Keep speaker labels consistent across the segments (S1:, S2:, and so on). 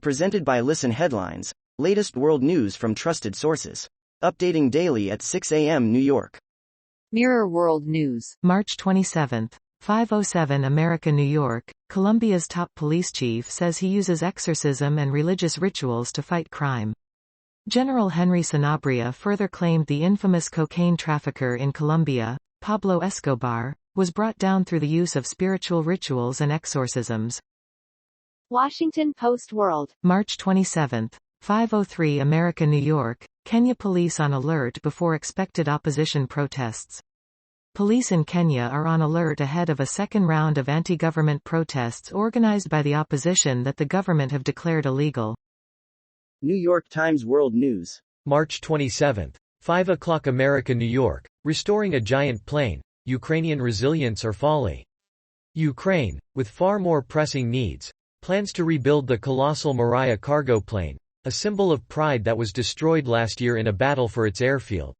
S1: Presented by Listen Headlines, latest world news from trusted sources. Updating daily at 6 a.m. New York.
S2: Mirror World News.
S3: March 27, 5:07 America, New York. Colombia's top police chief says he uses exorcism and religious rituals to fight crime. General Henry Sanabria further claimed the infamous cocaine trafficker in Colombia, Pablo Escobar, was brought down through the use of spiritual rituals and exorcisms.
S2: Washington Post World.
S3: March 27, 5:03 America, New York. Kenya police on alert before expected opposition protests. Police in Kenya are on alert ahead of a second round of anti-government protests organized by the opposition that the government have declared illegal.
S1: New York Times World News.
S4: March 27, 5 o'clock America, New York. Restoring a giant plane, Ukrainian resilience or folly. Ukraine, with far more pressing needs, plans to rebuild the colossal Moriah cargo plane, a symbol of pride that was destroyed last year in a battle for its airfield.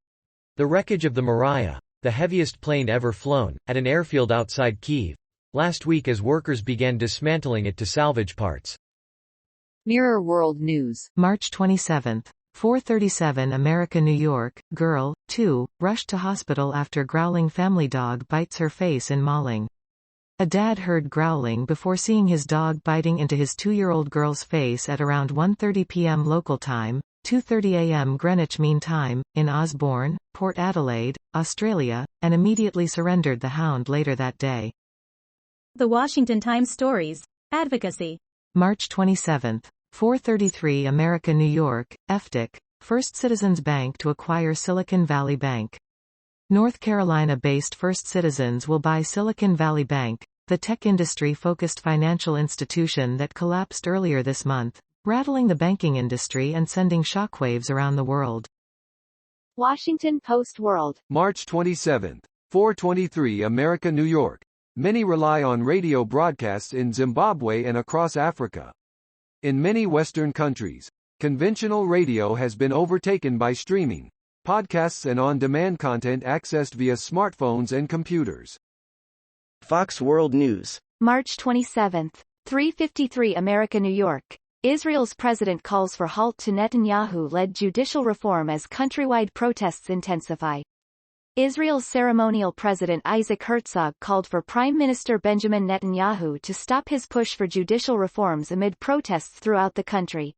S4: The wreckage of the Moriah, the heaviest plane ever flown, at an airfield outside Kyiv, last week as workers began dismantling it to salvage parts.
S2: Mirror World News.
S3: March 27, 4:37 America, New York. Girl, 2, rushed to hospital after growling family dog bites her face in Malling. A dad heard growling before seeing his dog biting into his 2-year-old girl's face at around 1:30 p.m. local time, 2:30 a.m. Greenwich Mean Time, in Osborne, Port Adelaide, Australia, and immediately surrendered the hound later that day.
S5: The Washington Times Stories. Advocacy.
S3: March 27, 4:33 America, New York. FTIC, First Citizens Bank to acquire Silicon Valley Bank. North Carolina-based First Citizens will buy Silicon Valley Bank, the tech industry-focused financial institution that collapsed earlier this month, rattling the banking industry and sending shockwaves around the world.
S2: Washington Post World.
S6: March 27, 4:23 America, New York. Many rely on radio broadcasts in Zimbabwe and across Africa. In many Western countries, conventional radio has been overtaken by streaming, podcasts and on-demand content accessed via smartphones and computers.
S1: Fox World News.
S2: March 27, 3:53 America, New York. Israel's president calls for halt to Netanyahu-led judicial reform as countrywide protests intensify. Israel's ceremonial president Isaac Herzog called for Prime Minister Benjamin Netanyahu to stop his push for judicial reforms amid protests throughout the country.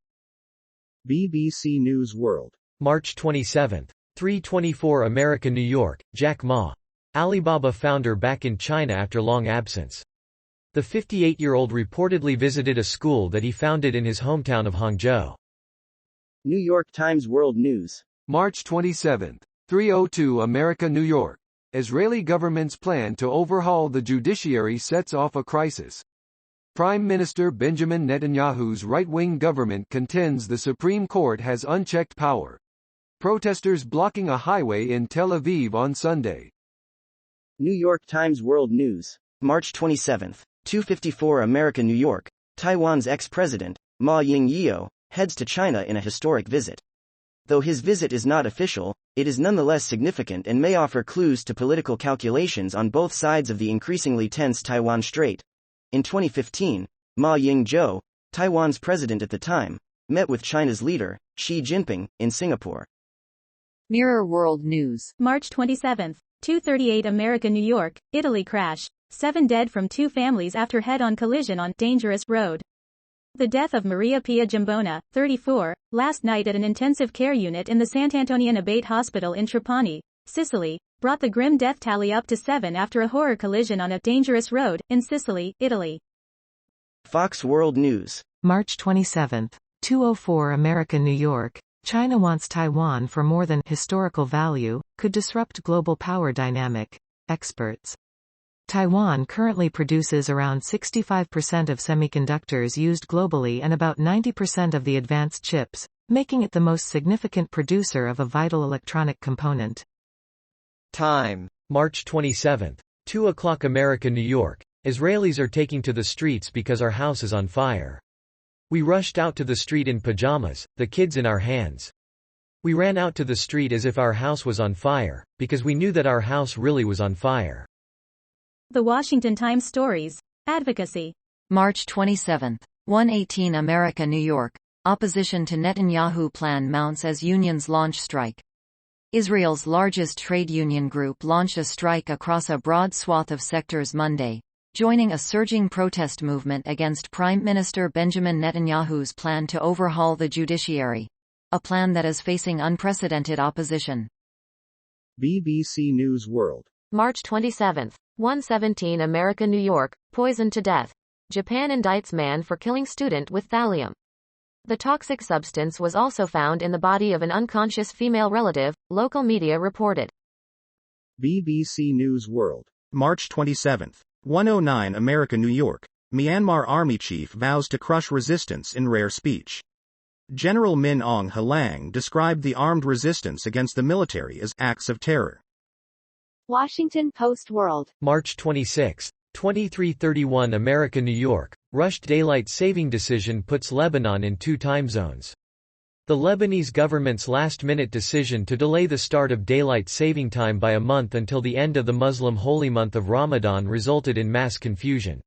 S7: BBC News World.
S4: March 27, 3:24 America, New York. Jack Ma, Alibaba founder back in China after long absence. The 58-year-old reportedly visited a school that he founded in his hometown of Hangzhou.
S1: New York Times World News.
S6: March 27, 3:02 America, New York. Israeli government's plan to overhaul the judiciary sets off a crisis. Prime Minister Benjamin Netanyahu's right-wing government contends the Supreme Court has unchecked power. Protesters blocking a highway in Tel Aviv on Sunday.
S1: New York Times World News. March 27, 2:54 America, New York. Taiwan's ex-president, Ma Ying-jeou, heads to China in a historic visit. Though his visit is not official, it is nonetheless significant and may offer clues to political calculations on both sides of the increasingly tense Taiwan Strait. In 2015, Ma Ying-jeou, Taiwan's president at the time, met with China's leader, Xi Jinping, in Singapore.
S2: Mirror World News.
S5: March 27, 2:38 America, New York. Italy crash. 7 dead from 2 families after head-on collision on dangerous road. The death of Maria Pia Giambona, 34, last night at an intensive care unit in the Sant'Antonian Abate Hospital in Trapani, Sicily, brought the grim death tally up to 7 after a horror collision on a dangerous road in Sicily, Italy.
S1: Fox World News.
S3: March 27, 2:04 America, New York. China wants Taiwan for more than historical value, could disrupt global power dynamic, experts. Taiwan currently produces around 65% of semiconductors used globally and about 90% of the advanced chips, making it the most significant producer of a vital electronic component.
S4: Time. March 27, 2 o'clock America, New York. Israelis are taking to the streets because our house is on fire. We rushed out to the street in pajamas, the kids in our hands. We ran out to the street as if our house was on fire, because we knew that our house really was on fire.
S5: The Washington Times Stories. Advocacy.
S2: March 27,
S8: 1:18 America, New York. Opposition to Netanyahu plan mounts as unions launch strike. Israel's largest trade union group launched a strike across a broad swath of sectors Monday, joining a surging protest movement against Prime Minister Benjamin Netanyahu's plan to overhaul the judiciary, a plan that is facing unprecedented opposition.
S7: BBC News World.
S9: March 27. 1:17 America, New York. Poisoned to death. Japan indicts man for killing student with thallium. The toxic substance was also found in the body of an unconscious female relative, local media reported.
S7: BBC News World. March 27. 1:09 America, New York. Myanmar Army Chief vows to crush resistance in rare speech. General Min Aung Hlaing described the armed resistance against the military as acts of terror.
S2: Washington Post World.
S4: March 26. 23:31 America, New York. Rushed daylight saving decision puts Lebanon in 2 time zones. The Lebanese government's last-minute decision to delay the start of daylight saving time by a month until the end of the Muslim holy month of Ramadan resulted in mass confusion.